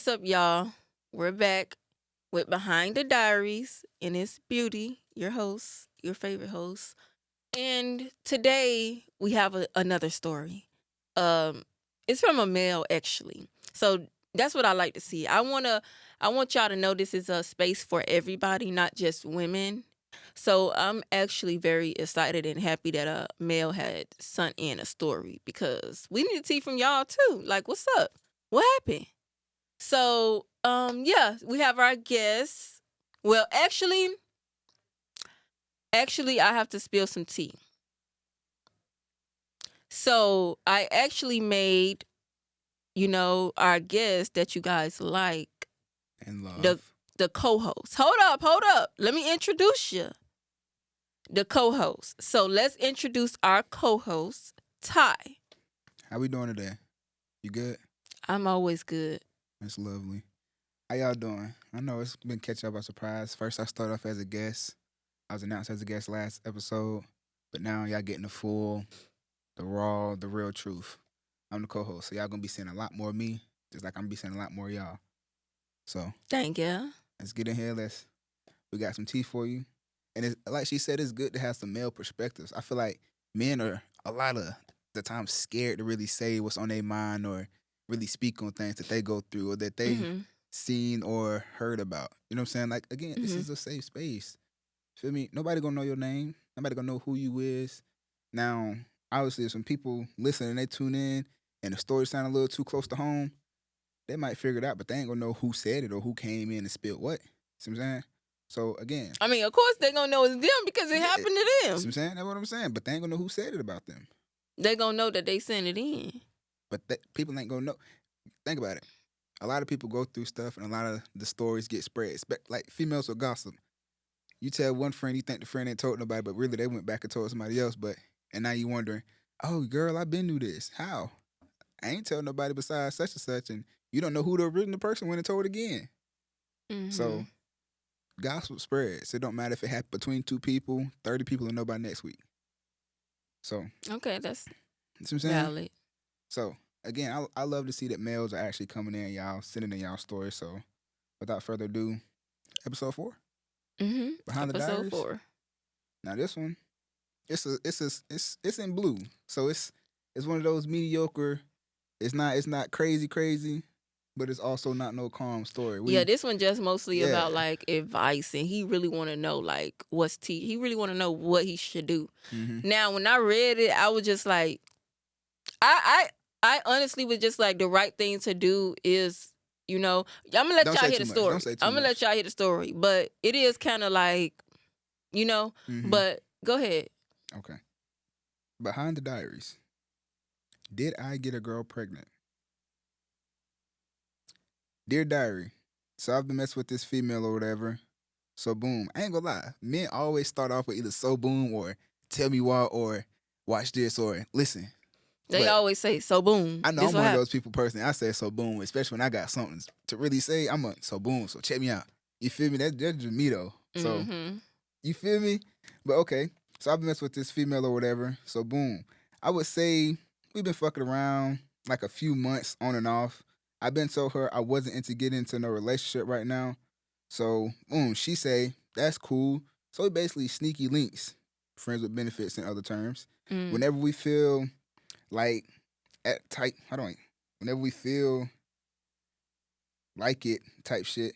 What's up, y'all? We're back with Behind the Diaries, and it's Beauty, your host, your favorite host. And today we have another story. Um, it's from a male, actually. So that's what I like to see. I want y'all to know this is a space for everybody, not just women. So I'm actually very excited and happy that a male had sent in a story because we need to see from y'all too. Like, what's up? What happened? So, yeah, we have our guests. Well, actually, I have to spill some tea. So, I actually made, our guest that you guys like And the love. the co-host. Hold up. Let me introduce you. The co-host. So, let's introduce our co-host, Ty. How we doing today? You good? I'm always good. That's lovely. How y'all doing? I know it's been catching up by surprise. First, I started off as a guest. I was announced as a guest last episode, but now y'all getting the full, the raw, the real truth. I'm the co-host, so y'all gonna be seeing a lot more of me, just like I'm gonna be seeing a lot more of y'all. So Thank you. let's get in here. We got some tea for you, and it's like she said, it's good to have some male perspectives. I feel like men are a lot of the time scared to really say what's on their mind or really speak on things that they go through or that they've Mhm. seen or heard about. You know what I'm saying? Like again, this Mhm. is a safe space. Feel me? Nobody gonna know your name. Nobody gonna know who you is. Now, obviously, if some people listen and they tune in and the story sound a little too close to home, they might figure it out, but they ain't gonna know who said it or who came in and spilled what. See what I'm saying? So again, I mean, of course they're gonna know it's them because it yeah, happened to see what I'm them. saying? That's what I'm saying. But they ain't gonna know who said it about them. They're gonna know that they sent it in. But people ain't gonna know. Think about it. A lot of people go through stuff, and a lot of the stories get spread. Like females will gossip. You tell one friend, you think the friend ain't told nobody, but really they went back and told somebody else. And now you wondering, oh girl, I been knew this. How? I ain't tell nobody besides such and such, and you don't know who the original person went and told again. So Mhm. gossip spreads. It don't matter if it happened between two people, 30 people will know by next week. So, Okay, that's you see what I'm saying? valid. So, again, I love to see that males are actually coming in, y'all, sending in y'all stories. So, without further ado, episode 4, Behind the Episode Diaries. 4. Now, this one, it's in blue. So, it's one of those mediocre, it's not crazy, but it's also not no calm story. Yeah, this one just mostly Yeah. about like advice, and he really want to know like what's tea. He really want to know what he should do. Mm-hmm. Now, when I read it, I was just like, I, I honestly was just like, the right thing to do is, I'm gonna let Don't y'all say hear too the much. Don't story. say too I'm gonna let much. y'all hear the story, but it is kind of like, you know. Mm-hmm. But go ahead. Okay. Behind the Diaries. Did I get a girl pregnant? Dear Diary. So I've been messing with this female or whatever. So boom. I ain't gonna lie. Men always start off with either so boom or tell me why or watch this or listen. They But always say, "So boom, I know this I'm what one of happened." those people personally. I say so boom, especially when I got something to really say. I'm a so boom. So check me out. You feel me? That's just me though. So Mm-hmm. you feel me? But okay. So I've been messing with this female or whatever. So boom. I would say we've been fucking around like a few months on and off. I've been told her I wasn't into getting into no relationship right now. So boom, she say, that's cool. So we basically sneaky links. Friends with benefits in other terms. Mm. Whenever we feel like at type, hold on. Whenever we feel like it type shit.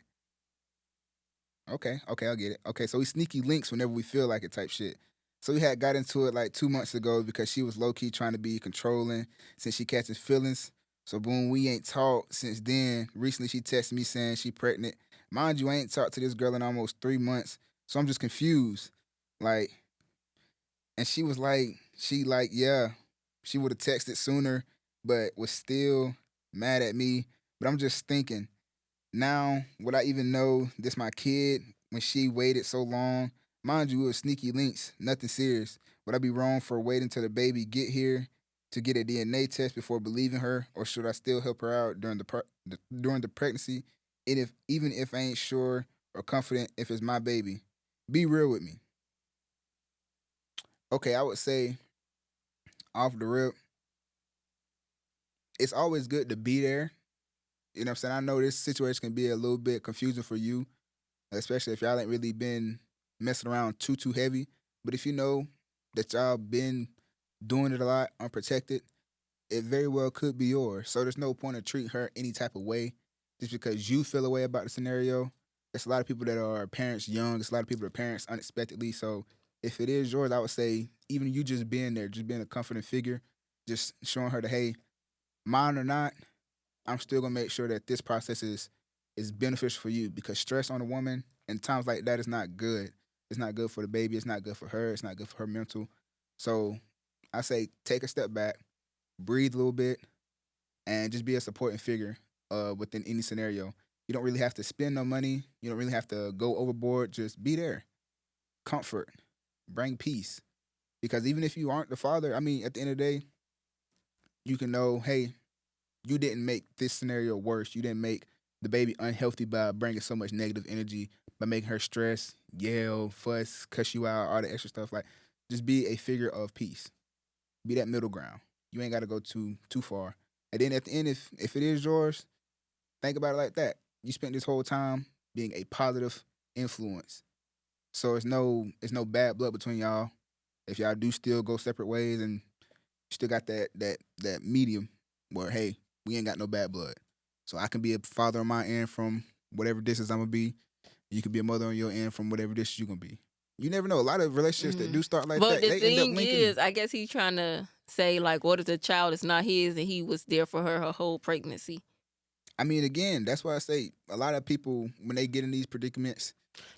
Okay, I get it. Okay, so we sneaky links whenever we feel like it type shit. So we had got into it like 2 months ago because she was low key trying to be controlling since she catches feelings. So boom, we ain't talked since then. Recently she texted me saying she pregnant. Mind you, I ain't talked to this girl in almost 3 months. So I'm just confused. Like, and she was like, yeah, she would have texted sooner, but was still mad at me. But I'm just thinking, now, would I even know this my kid when she waited so long? Mind you, it was sneaky links, nothing serious. Would I be wrong for waiting till the baby get here to get a DNA test before believing her, or should I still help her out during the pregnancy, and if even if I ain't sure or confident if it's my baby? Be real with me. Okay, I would say off the rip, it's always good to be there, You know what I'm saying? I know this situation can be a little bit confusing for you, especially if y'all ain't really been messing around too heavy. But if you know that y'all been doing it a lot unprotected, it very well could be yours. So there's no point in treating her any type of way just because you feel a way about the scenario. There's a lot of people that are parents young. There's a lot of people that are parents unexpectedly. So if it is yours, I would say even you just being there, just being a comforting figure, just showing her that, hey, mine or not, I'm still gonna make sure that this process is beneficial for you because stress on a woman in times like that is not good. It's not good for the baby. It's not good for her. It's not good for her mental. So I say take a step back, breathe a little bit, and just be a supporting figure within any scenario. You don't really have to spend no money. You don't really have to go overboard. Just be there. Comfort. Bring peace. Because even if you aren't the father, I mean, at the end of the day, you can know, hey, you didn't make this scenario worse. You didn't make the baby unhealthy by bringing so much negative energy, by making her stress, yell, fuss, cuss you out, all the extra stuff. Like, just be a figure of peace. Be that middle ground. You ain't got to go too far. And then at the end, if it is yours, think about it like that. You spent this whole time being a positive influence. So it's no bad blood between y'all. If y'all do still go separate ways and still got that medium where hey, we ain't got no bad blood. So I can be a father on my end from whatever distance I'm gonna be. You can be a mother on your end from whatever distance you gonna be. You never know. A lot of relationships that Hmm. do start like But that, the they end up thing linking. is, I guess he's trying to say, like, what if the child is not his and he was there for her whole pregnancy? I mean, again, that's why I say a lot of people when they get in these predicaments.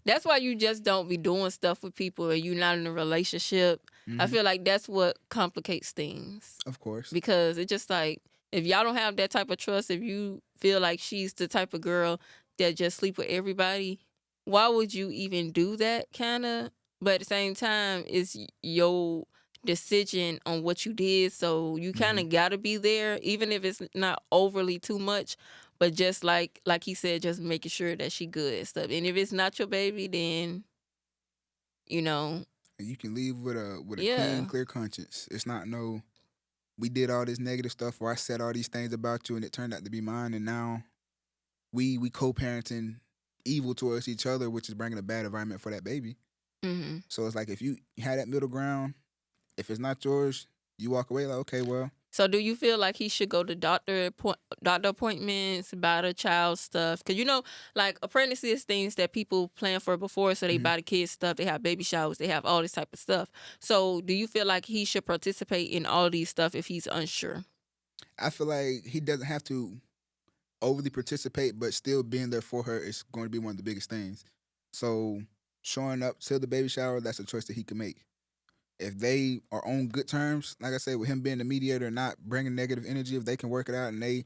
That's why you just don't be doing stuff with people and you're not in a relationship. I Hmm. feel like that's what complicates things Of course. because it's just like if y'all don't have that type of trust, if you feel like she's the type of girl that just sleep with everybody, why would you even do that kind of? But at the same time, it's your decision on what you did, so you kind Hmm. of got to be there even if it's not overly too much, but just like he said, just making sure that she good and stuff. And if it's not your baby, then you know, And you can leave with a clean, yeah. clear conscience. It's not no we did all this negative stuff or I said all these things about you and it turned out to be mine and now we co-parenting evil towards each other, which is bringing a bad environment for that baby. Hmm. So it's like if you had that middle ground, if it's not yours, you walk away like, okay, well, So do you feel like he should go to doctor appointments, buy the child stuff? Because like apprentices, things that people plan for before, so they mhm. buy the kids stuff, they have baby showers, they have all this type of stuff. So do you feel like he should participate in all these stuff if he's unsure? I feel like he doesn't have to overly participate, but still being there for her is going to be one of the biggest things. So showing up to the baby shower, that's a choice that he can make. If they are on good terms, like I said, with him being the mediator and not bringing negative energy, if they can work it out and they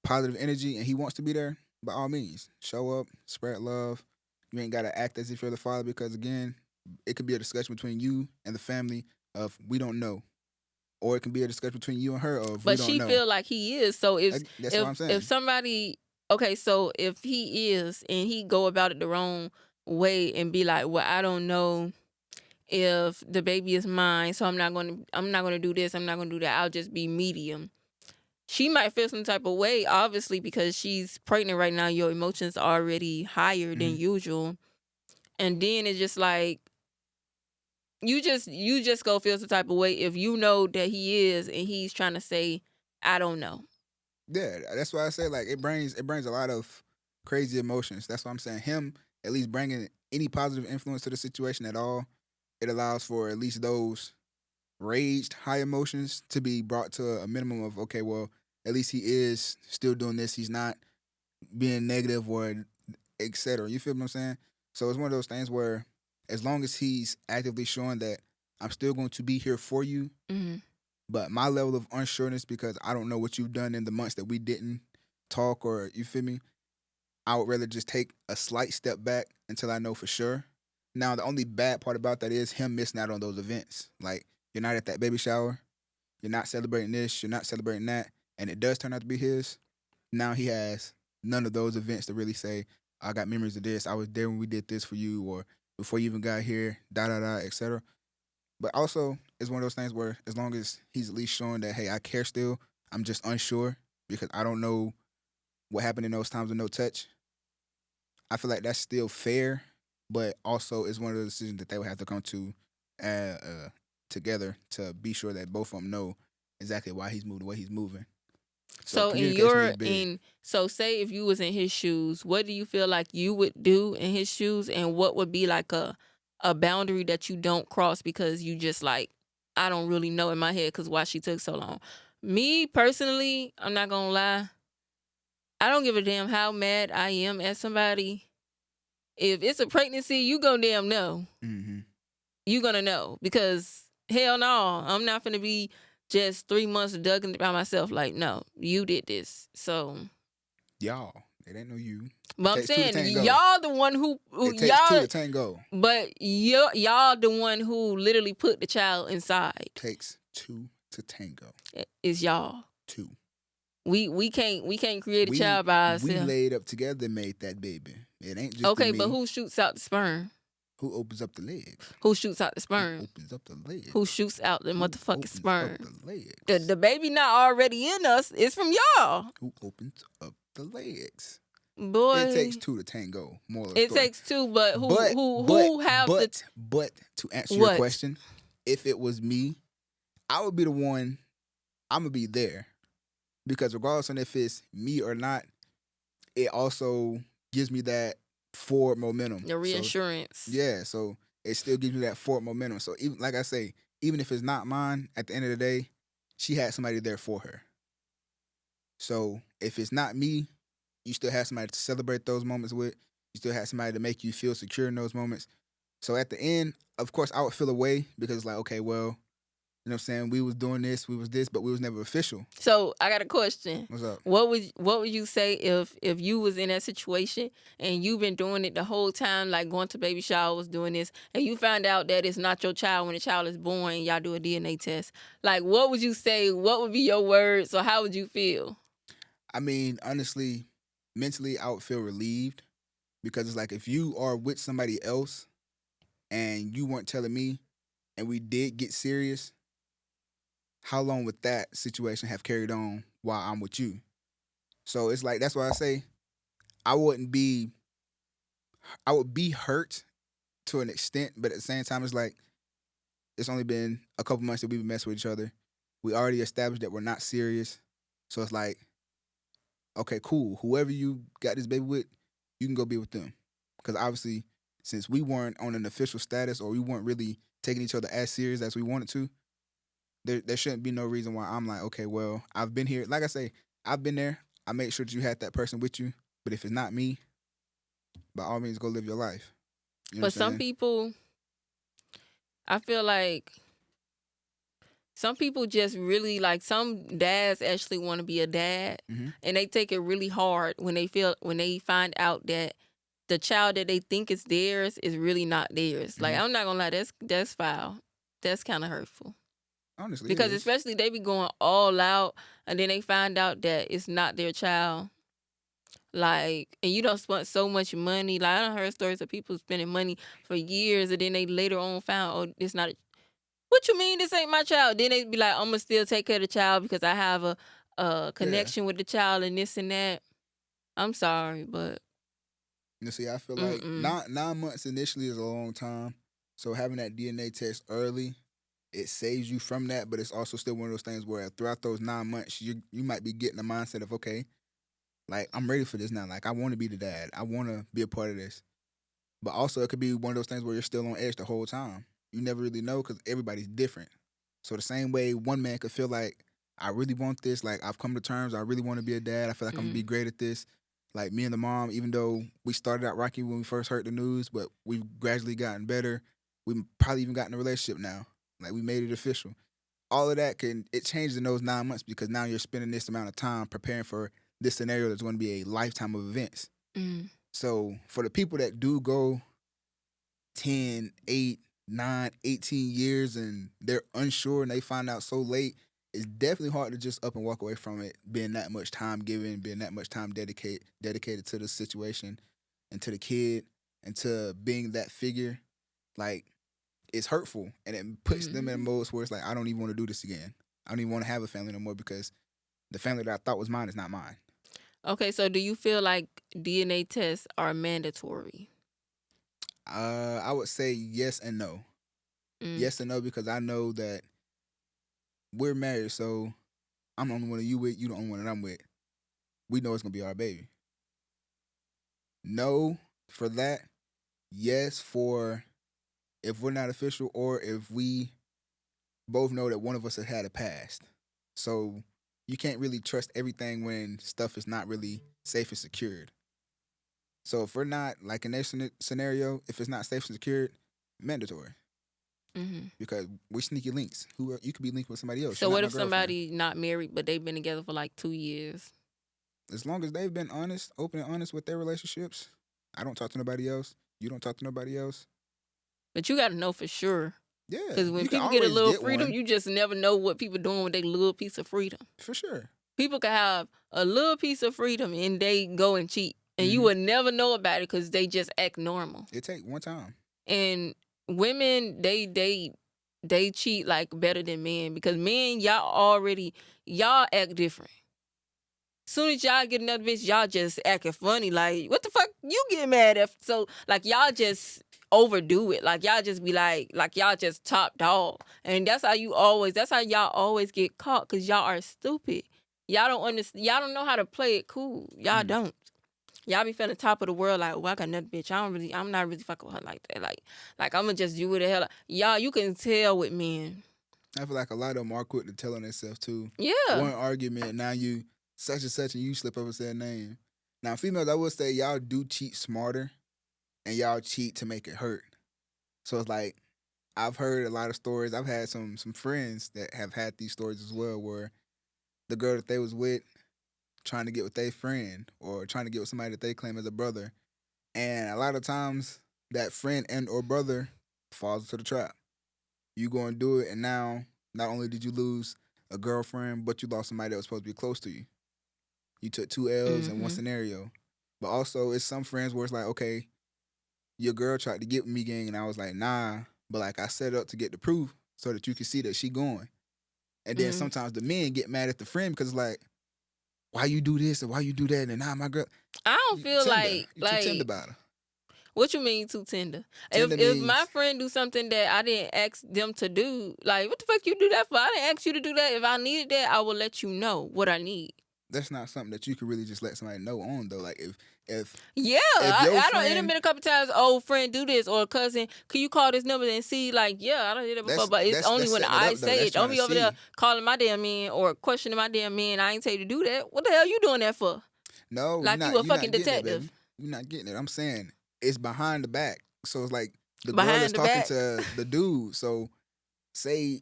positive energy and he wants to be there, by all means, show up, spread love. You ain't got to act as if you're the father because, again, it could be a discussion between you and the family of we don't know. Or it can be a discussion between you and her of we But don't she know. feel like he is. So That's what if I'm if saying. somebody okay, so if he is and he go about it the wrong way and be like, well, I don't know if the baby is mine, so I'm not gonna do this, I'm not gonna do that. I'll just be medium. She might feel some type of way, obviously, because she's pregnant right now. Your emotions are already higher than Hmm. usual, and then it's just like you just go feel some type of way if you know that he is and he's trying to say, I don't know. Yeah, that's why I say like it brings a lot of crazy emotions. That's why I'm saying him at least bringing any positive influence to the situation at all. It allows for at least those raged high emotions to be brought to a minimum of okay, well, at least he is still doing this. He's not being negative or etc. You feel what I'm saying? So it's one of those things where as long as he's actively showing that I'm still going to be here for you, Hmm. but my level of unsureness because I don't know what you've done in the months that we didn't talk or you feel me, I would rather just take a slight step back until I know for sure. Now the only bad part about that is him missing out on those events. Like you're not at that baby shower, you're not celebrating this, you're not celebrating that, and it does turn out to be his. Now he has none of those events to really say, I got memories of this. I was there when we did this for you, or before you even got here, da da da, etc. But also, it's one of those things where as long as he's at least showing that, hey, I care still, I'm just unsure because I don't know what happened in those times of no touch, I feel like that's still fair, but also it's one of those decisions that they would have to come to uh, uh, together to be sure that both of them know exactly why he's moving the way he's moving. So So communication is big. so say if you was in his shoes, what do you feel like you would do in his shoes, and what would be like a boundary that you don't cross because you just like, I don't really know in my head because why she took so long. Me personally, I'm not gonna lie, I don't give a damn how mad I am at somebody. If it's a pregnancy, you gonna damn know. Mm-hmm. You gonna know because hell no, I'm not gonna be just 3 months dug in by myself. Like no, you did this. So, Y'all, it ain't no you. It but I'm takes two to saying tango. y'all the one who It takes two y'all, to tango. but y'all the one who literally put the child inside. Takes two to tango. Is y'all. Two. We can't create a child by We ourselves. laid up together and made that baby. It ain't just Okay, me. but who shoots out the sperm? Who opens up the legs? Who shoots out the Who sperm? opens up the legs? Who shoots out the Who motherfucking opens sperm? up the legs? The baby not already in us. It's from y'all. Who opens up the legs? Boy, It takes two to tango. Moral of the it story. takes two, but who have but to answer what? your question, if it was me, I would be the one. I'm gonna be there because regardless on if it's me or not, it also gives me that forward momentum. The reassurance. So it still gives me that forward momentum. So even like I say, even if it's not mine, at the end of the day, she had somebody there for her. So if it's not me, you still have somebody to celebrate those moments with. You still have somebody to make you feel secure in those moments. So at the end, of course, I would feel away because it's like, okay, well, you know what I'm saying? We was doing this, we was this, but we was never official. So I got a question. What's up? What would you say if you was in that situation and you've been doing it the whole time, like going to baby showers, doing this, and you find out that it's not your child when the child is born and y'all do a DNA test? Like, what would you say? What would be your words, or how would you feel? I mean, honestly, mentally, I would feel relieved because it's like if you are with somebody else and you weren't telling me and we did get serious, how long would that situation have carried on while I'm with you? So it's like that's why I say I wouldn't be I would be hurt to an extent, but at the same time it's like it's only been a couple months that we've been messing with each other. We already established that we're not serious. So it's like, okay, cool. Whoever you got this baby with, you can go be with them. Because obviously, since we weren't on an official status or we weren't really taking each other as serious as we wanted to, there shouldn't be no reason why I'm like, okay, well, I've been here. Like I say, I've been there. I made sure that you had that person with you. But if it's not me, by all means, go live your life. You know But what I'm some saying? people, I feel like some people just really like, some dads actually want to be a dad, Mm-hmm. and they take it really hard when they find out that the child that they think is theirs is really not theirs. Like, Mhm. I'm not gonna lie, that's foul. That's kind of hurtful. Honestly, it Because is. especially they be going all out, and then they find out that it's not their child. Like, and you don't spend so much money. Like, I done heard stories of people spending money for years, and then they later on found, oh, it's not. What you mean this ain't my child? Then they be like, I'm gonna still take care of the child because I have a connection with the child and this and that. I'm sorry, but You see, I feel like mm-mm. 9 months initially is a long time. So having that DNA test early, it saves you from that, but it's also still one of those things where throughout those 9 months, you might be getting the mindset of, okay, like I'm ready for this now. Like I want to be the dad. I want to be a part of this. But also, it could be one of those things where you're still on edge the whole time. You never really know because everybody's different. So the same way one man could feel like, I really want this. Like I've come to terms. I really want to be a dad. I feel like I'm gonna be great at this. Like me and the mom, even though we started out rocky when we first heard the news, but we've gradually gotten better. We probably even gotten a relationship now. Like we made it official. All of that it changes in those 9 months because now you're spending this amount of time preparing for this scenario that's going to be a lifetime of events. Mm. So for the people that do go 10, 8, 9, 18 years and they're unsure and they find out so late, it's definitely hard to just up and walk away from it, being that much time given, being that much time dedicated to the situation and to the kid and to being that figure. Like, it's hurtful and it puts them in modes where it's like, I don't even want to do this again. I don't even want to have a family no more because the family that I thought was mine is not mine. Okay, so do you feel like DNA tests are mandatory? I would say yes and no. Mm. Yes and no because I know that we're married, so I'm the only one that you with, you the only one that I'm with. We know it's gonna be our baby. No for that. Yes for if we're not official or if we both know that one of us has had a past. So you can't really trust everything when stuff is not really safe and secured. So if we're not like in this scenario, if it's not safe and secured, mandatory Hmm. because we're sneaky links. Who you could be linked with somebody else. So You're not what my if girlfriend. somebody not married but they've been together for like 2 years? As long as they've been honest, open and honest with their relationships, I don't talk to nobody else. You don't talk to nobody else. But you got to know for sure. Yeah, Because when you can people get a always little get freedom, one you just never know what people doing with their little piece of freedom. for sure. People can have a little piece of freedom and they go and cheat. And you Hmm. would never know about it because they just act normal. It take one time. And women, they cheat like better than men because men, y'all act different. Soon as y'all get another bitch, y'all just acting funny. Like, what the fuck you get mad at? So, like, y'all just overdo it. Like, y'all just be like y'all just top dog. And that's how y'all always get caught because y'all are stupid. Y'all don't understand. Y'all don't know how to play it cool. Y'all Mm. don't. Y'all be feeling top of the world like, well, I got another bitch. I'm not really fucking with her like that. Like I'm gonna just do what the hell. Y'all, you can tell with men. I feel like a lot of them are quick to tell on themselves too. Yeah. One argument, now you such and such, and you slip up and say a name. Now, females, I would say y'all do cheat smarter, and y'all cheat to make it hurt. So it's like I've heard a lot of stories. I've had some friends that have had these stories as well, where the girl that they was with trying to get with their friend or trying to get with somebody that they claim as a brother, and a lot of times that friend and or brother falls into the trap. You go and do it, and now not only did you lose a girlfriend, but you lost somebody that was supposed to be close to you. You took two L's in one Mm-hmm. scenario. But also, it's some friends where it's like, okay, your girl tried to get with me, gang, and I was like, nah. But like, I set it up to get the proof so that you can see that she going. And then Mm. sometimes the men get mad at the friend because it's like, why you do this and why you do that? And now my girl, I don't you feel tender. like You too tender like about her. what you mean too tender? Tender If my means friend do something that I didn't ask them to do, like what the fuck you do that for? I didn't ask you to do that. If I needed that, I will let you know what I need. that's not something that you can really just let somebody know on though. Like if Yeah, if your I don't. It done friend been a couple times. Oh, friend, do this or cousin. Can you call this number and see? Like, yeah, I done did it before, but it's only that's when setting it I up though. say That's it. Don't trying to be over there see. calling my damn man or questioning my damn man. I ain't tell you to do that. What the hell you doing that for? No, Like you a you're fucking not getting it, baby. detective You're not getting it. I'm saying it's behind the back. So it's like the girl is behind the talking back. to the dude. So say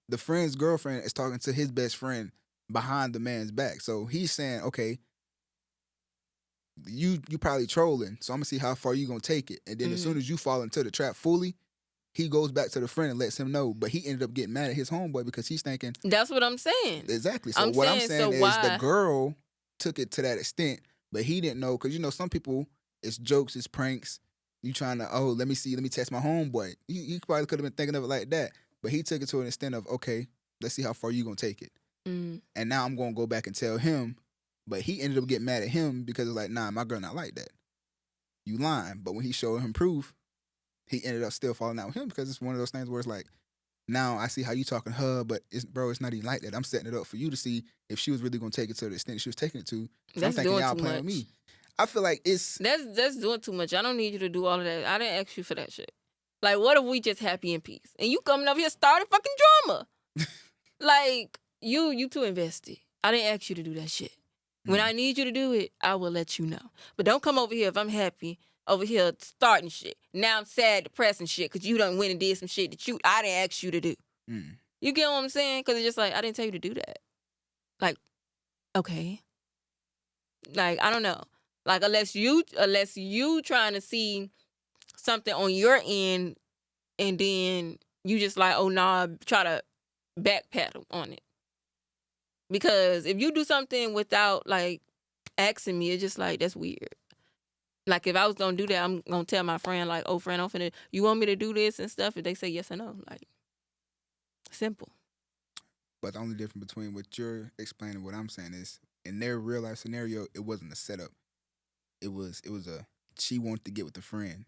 the friend's girlfriend is talking to his best friend behind the man's back. So he's saying, okay, you probably trolling. So I'm gonna see how far you gonna take it. And then as soon Mm. as you fall into the trap fully, he goes back to the friend and lets him know. But he ended up getting mad at his homeboy because he's thinking That's what I'm saying. exactly. So I'm what I'm saying so saying is the why? girl took it to that extent, but he didn't know because some people it's jokes, it's pranks. You trying to let me see, let me test my homeboy. He probably could have been thinking of it like that, but he took it to an extent of okay, let's see how far you gonna take it. Mm. And now I'm gonna go back and tell him, but he ended up getting mad at him because it's like nah, my girl not like that. You lying, but when he showed him proof, he ended up still falling out with him because it's one of those things where it's like now I see how you talking to her, but it's not even like that. I'm setting it up for you to see if she was really gonna take it to the extent she was taking it to. So I'm That's thinking doing y'all too playing with much. me. I feel like it's That's doing too much. I don't need you to do all of that. I didn't ask you for that shit. Like, what if we just happy in peace and you coming up here starting fucking drama? Like you too invested. I didn't ask you to do that shit. When mm, I need you to do it, I will let you know. But don't come over here if I'm happy over here starting shit. Now I'm sad, depressing shit because you done went and did some shit that I didn't ask you to do. mm. You get what I'm saying? Because it's just like I didn't tell you to do that. Like, okay, like I don't know. Like unless you trying to see something on your end and then you just like, oh nah, try to backpedal on it. Because if you do something without like asking me, it's just like that's weird. Like if I was gonna do that, I'm gonna tell my friend like, "Oh, friend, I'm finna. You want me to do this and stuff?" If they say yes or no, like simple. But the only difference between what you're explaining and what I'm saying is in their real life scenario, it wasn't a setup. It was a she wanted to get with a friend,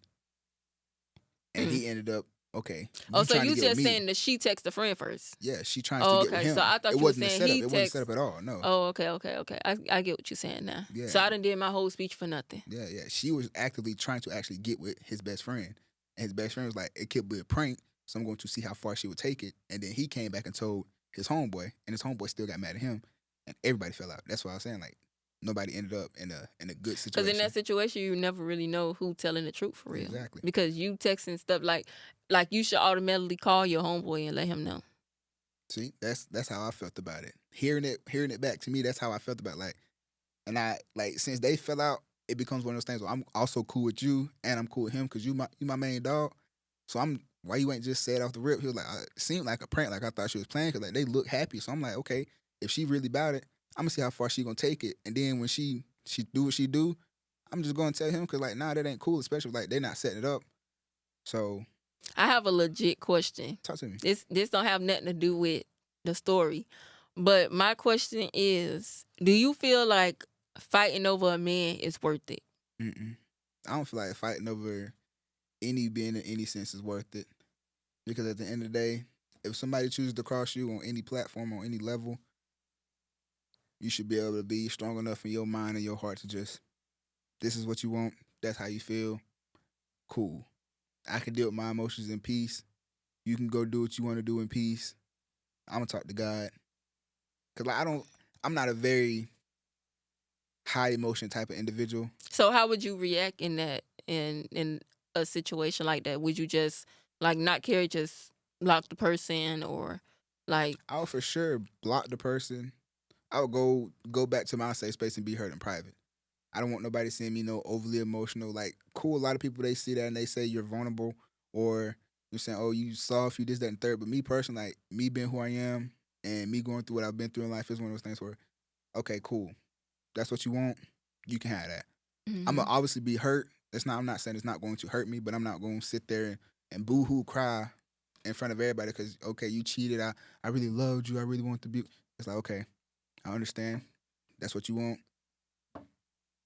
and Mm. he ended up okay. Oh, You so trying to you get with just me? saying that she text a friend first? Yeah, she trying to Oh, get with okay. So him. I It thought you were wasn't a saying setup. he It wasn't a text. setup at all. No. Oh, okay. I get what you're saying now. Yeah, So I done did my whole speech for nothing. yeah. She was actively trying to actually get with his best friend, and his best friend was like, "It could be a prank, so I'm going to see how far she would take it." And then he came back and told his homeboy, and his homeboy still got mad at him, and everybody fell out. That's why I was saying like nobody ended up in a good Because in that situation. situation, you never really know who telling the truth for real. Exactly. Because you texting stuff like you should automatically call your homeboy and let him know. See, that's how I felt about it. Hearing it back to me, that's how I felt about it. Like, and I like since they fell out, it becomes one of those things where I'm also cool with you and I'm cool with him because you my main dog. So I'm why you ain't just said off the rip. He was like, it seemed like a prank, like I thought she was playing because like they look happy. So I'm like, okay, if she really about it, I'm gonna see how far she gonna take it. And then when she do what she do, I'm just gonna tell him because like nah, that ain't cool, especially like they're not setting it up. So I have a legit question. talk to me. This don't have nothing to do with the story. But my question is, do you feel like fighting over a man is worth it? Mm-mm. I don't feel like fighting over any being in any sense is worth it. Because at the end of the day, if somebody chooses to cross you on any platform, on any level, you should be able to be strong enough in your mind and your heart to just, this is what you want. That's how you feel. Cool. I can deal with my emotions in peace. You can go do what you want to do in peace. I'm gonna talk to God. Cause like I'm not a very high emotion type of individual. So how would you react in that in a situation like that? Would you just like not care, just block the person or like I would for sure block the person. I would go back to my safe space and be heard in private. I don't want nobody seeing me overly emotional. Like, cool, a lot of people they see that and they say you're vulnerable or you're saying, oh, you soft, you this, that, and third. But me personally, like me being who I am and me going through what I've been through in life is one of those things where, okay, cool. That's what you want, you can have that. I'm mhm. gonna obviously be hurt. I'm not saying it's not going to hurt me, but I'm not gonna sit there and boo-hoo cry in front of everybody because okay, you cheated. I really loved you. I really want to be. It's like, okay, I understand. That's what you want.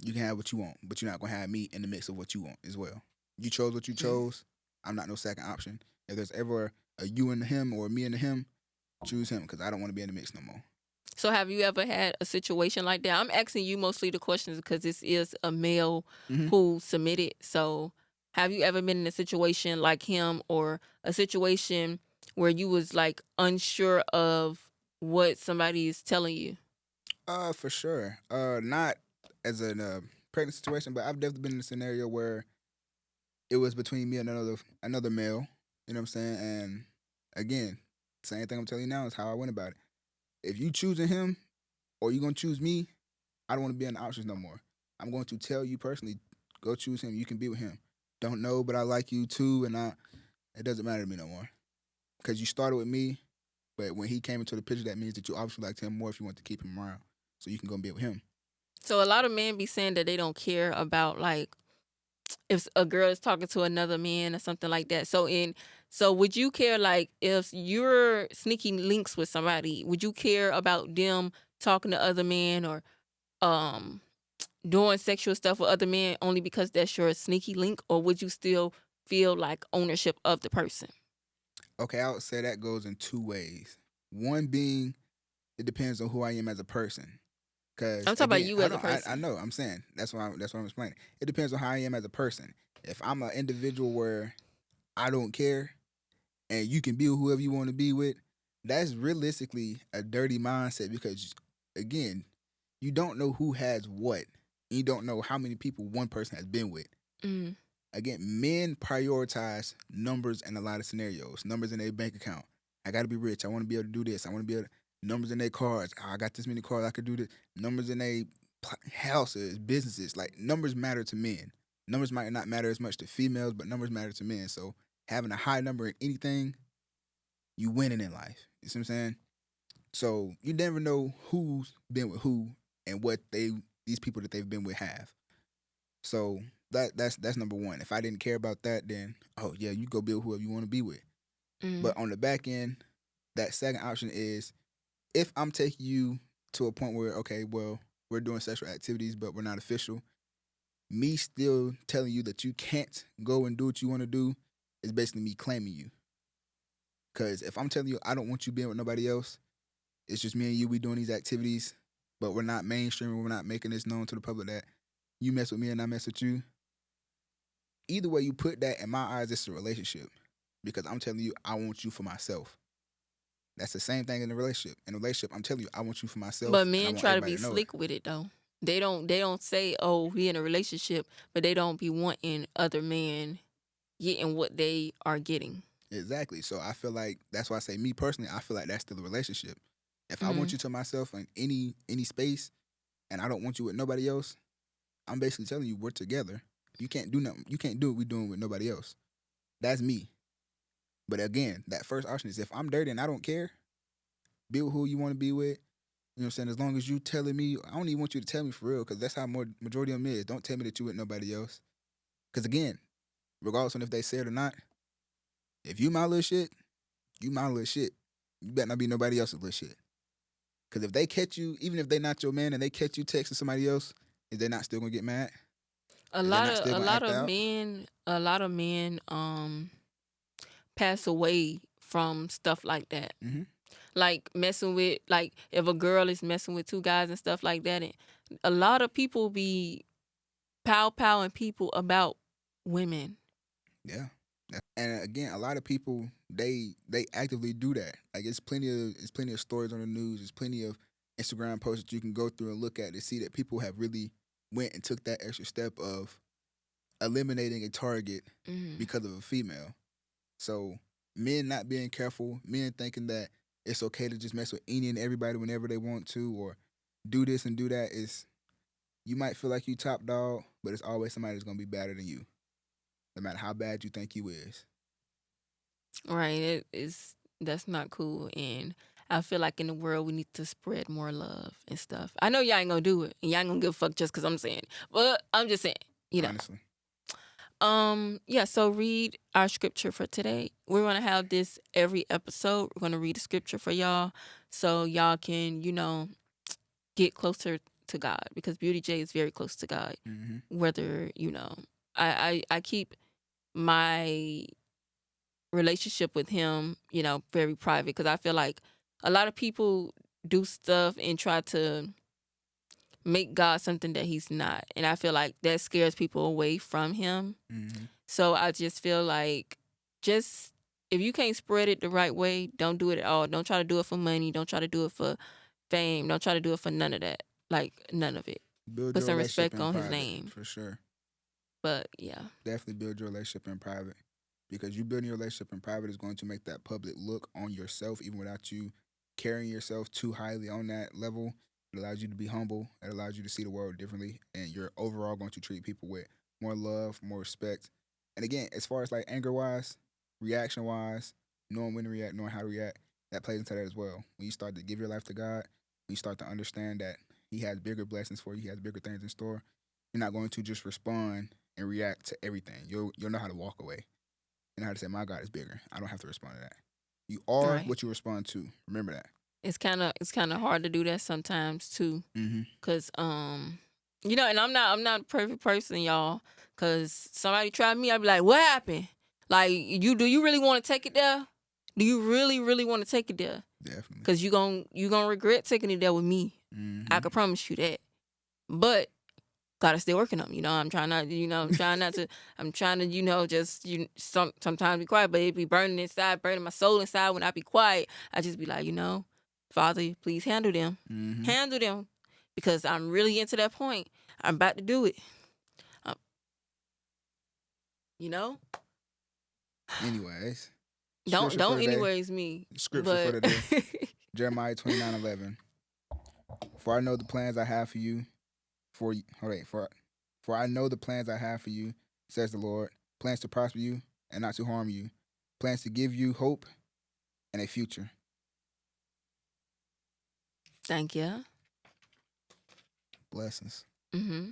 You can have what you want, but you're not gonna have me in the mix of what you want as well. You chose what you Mm. chose. I'm not no second option. If there's ever a you and him or a me and a him, choose him because I don't want to be in the mix no more. So have you ever had a situation like that? I'm asking you mostly the questions because this is a male Mm-hmm. who submitted. So have you ever been in a situation like him or a situation where you was like unsure of what somebody is telling you? For sure. Not as a pregnant situation, but I've definitely been in a scenario where it was between me and another male. You know what I'm saying? And again, same thing I'm telling you now is how I went about it. If you choosing him or you gonna choose me, I don't want to be in the options no more. I'm going to tell you personally, go choose him. You can be with him. Don't know, but I like you too, and it doesn't matter to me no more. Because you started with me, but when he came into the picture, that means that you obviously liked him more if you want to keep him around, so you can go and be with him. So a lot of men be saying that they don't care about like if a girl is talking to another man or something like that. So would you care like if you're sneaking links with somebody, would you care about them talking to other men or um doing sexual stuff with other men only because that's your sneaky link, or would you still feel like ownership of the person? Okay, I would say that goes in two ways. One being, it depends on who I am as a person. I'm Because talking about again, you as hold a on, I person. know I'm saying that's what I'm explaining. It depends on how I am as a person. If I'm an individual where I don't care and you can be with whoever you want to be with, that's realistically a dirty mindset because again, you don't know who has what. You don't know how many people one person has been with. Mm. Again, men prioritize numbers in a lot of scenarios. Numbers in their bank account. I got to be rich. I want to be able to do this. I want to be able to, numbers in their cars. I got this many cars. I could do this. Numbers in their houses, businesses. Like numbers matter to men. Numbers might not matter as much to females, but numbers matter to men. So having a high number in anything, you winning in life. You see what I'm saying? So you never know who's been with who and what these people that they've been with have. So that's number one. If I didn't care about that, then oh yeah, you go build whoever you want to be with. Mm. But on the back end, that second option is if I'm taking you to a point where okay, well, we're doing sexual activities, but we're not official. Me still telling you that you can't go and do what you want to do is basically me claiming you. Because if I'm telling you I don't want you being with nobody else, it's just me and you. We doing these activities, but we're not mainstream. We're not making this known to the public that you mess with me and I mess with you. Either way you put that, in my eyes, it's a relationship. Because I'm telling you I want you for myself. That's the same thing in a relationship. In a relationship, I'm telling you I want you for But myself, and I men want try to everybody be to know it. slick with it though. They don't say, "Oh, we in a relationship," but they don't be wanting other men getting what they are getting. Exactly. So I feel like that's why I say, me personally, I feel like that's still a relationship. If I want Mhm. you to myself in any space, and I don't want you with nobody else, I'm basically telling you we're together. You can't do nothing. You can't do what we're doing with nobody else. That's me. But again, that first option is if I'm dirty and I don't care, be with who you want to be with. You know what I'm saying? As long as you telling me, I don't even want you to tell me for real, because that's how majority of them is. Don't tell me that you with nobody else. Because again, regardless of if they say it or not, if you my little shit, you my little shit. You better not be nobody else's little shit. Because if they catch you, even if they not your man and they catch you texting somebody else, is they not still gonna get mad? A Is they lot not of still a gonna lot act of out? men, a lot of men pass away from stuff like that. Mm-hmm. Like messing with, like if a girl is messing with two guys and stuff like that, and a lot of people be powing people about women. Yeah. And again, a lot of people they actively do that. Like it's plenty of stories on the news. There's plenty of Instagram posts that you can go through and look at to see that people have really went and took that extra step of eliminating a target Mhm. because of a female. So men not being careful, men thinking that it's okay to just mess with any and everybody whenever they want to, or do this and do that, is you might feel like you top dog, but it's always somebody that's gonna be better than you, no matter how bad you think you is. Right. It is, that's not cool. And I feel like in the world we need to spread more love and stuff. I know y'all ain't gonna do it, and y'all ain't gonna give a fuck just because I'm saying it. But I'm just saying, you know. Honestly. Yeah, so read our scripture for today. We're gonna have this every episode. We're gonna read the scripture for y'all so y'all can, get closer to God, because Beauty J is very close to God. Mm-hmm. Whether, I keep my relationship with him, very private, because I feel like a lot of people do stuff and try to make God something that he's not. And I feel like that scares people away from him. Mm-hmm. So I just feel like, just if you can't spread it the right way, don't do it at all. Don't try to do it for money. Don't try to do it for fame. Don't try to do it for none of that. Like, none of it. Build Put your some relationship respect in on his private, name. for sure. But yeah. Definitely build your relationship in private, because you building your relationship in private is going to make that public look on yourself, even without you carrying yourself too highly on that level. It allows you to be humble. It allows you to see the world differently, and you're overall going to treat people with more love, more respect. And again, as far as like anger wise, reaction wise, knowing when to react, knowing how to react, that plays into that as well. When you start to give your life to God, when you start to understand that He has bigger blessings for you, He has bigger things in store, you're not going to just respond and react to everything. You'll know how to walk away. You know how to say, "My God is bigger. I don't have to respond to that." You are Right. what you respond to. Remember that. It's kind of hard to do that sometimes too. Mm-hmm. Cause and I'm not a perfect person, y'all. Cause somebody tried me, I'd be like, what happened? Like, do you really want to take it there? Do you really, really want to take it there? Definitely. Cause you gonna regret taking it there with me. I Mm-hmm. can promise you that. But gotta stay working on me. I'm trying to, just sometimes be quiet, but it be burning inside, burning my soul inside when I be quiet. I just be like, Father, please handle them. Mm-hmm. Handle them. Because I'm really into that point. I'm about to do it. Um, you know? Anyways, Don't scripture for don't today. anyways me. Scripture for But today. Jeremiah 29:11. For I know the plans I have for you. For I know the plans I have for you, says the Lord. Plans to prosper you and not to harm you. Plans to give you hope and a future. thank you. Blessings. hmm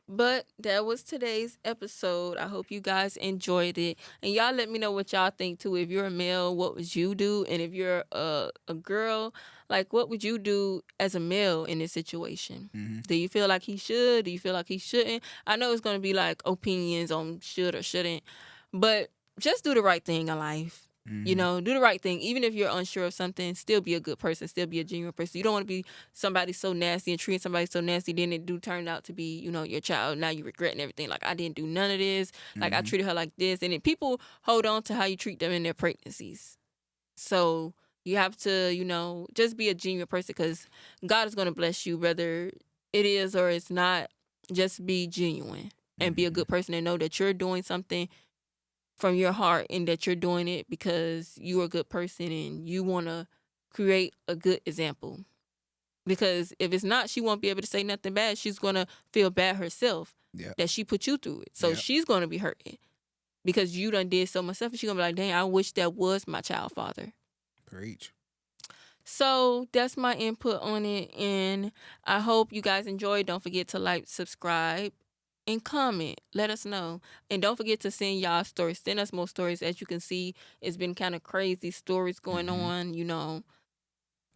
But that was today's episode. I hope you guys enjoyed it. And y'all let me know what y'all think too. If you're a male, what would you do? And if you're a girl, Like, what would you do as a male in this situation? Mm-hmm. Do you feel like he should? Do you feel like he shouldn't? I know it's going to be like opinions on should or shouldn't, but just do the right thing in life. You Mm-hmm. know, do the right thing. Even if you're unsure of something, still be a good person, still be a genuine person. You don't want to be somebody so nasty and treat somebody so nasty, then it do turn out to be, you know, your child. Now you regretting everything. Like, I didn't do none of this. Like, I Mm-hmm. treated her like this. And then people hold on to how you treat them in their pregnancies. So you have to, you know, just be a genuine person, because God is going to bless you, whether it is or it's not. Just be genuine and be a Mm-hmm. good person and know that you're doing something from your heart, and that you're doing it because you're a good person and you want to create a good example. Because if it's not, she won't be able to say nothing bad. She's going to feel bad herself Yep. that she put you through it. So Yep. she's going to be hurting because you done did so much stuff. And she's going to be like, dang, I wish that was my child father. Preach. So that's my input on it. And I hope you guys enjoyed. Don't forget to like, subscribe, and comment. Let us know. And don't forget to send y'all stories. Send us more stories. As you can see, it's been kind of crazy stories going Mm-hmm. on, you know.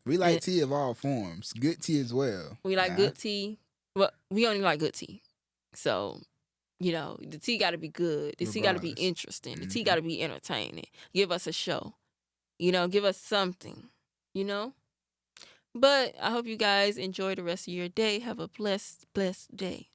We like And tea of all forms. Good tea as well. we like Nah. good tea. Well, we only like good tea. So, you know, the tea got to be good. The tea got to be Regardless. interesting. The tea Mm-hmm. got to be entertaining. Give us a show. You know, give us something. You know? But I hope you guys enjoy the rest of your day. Have a blessed, blessed day.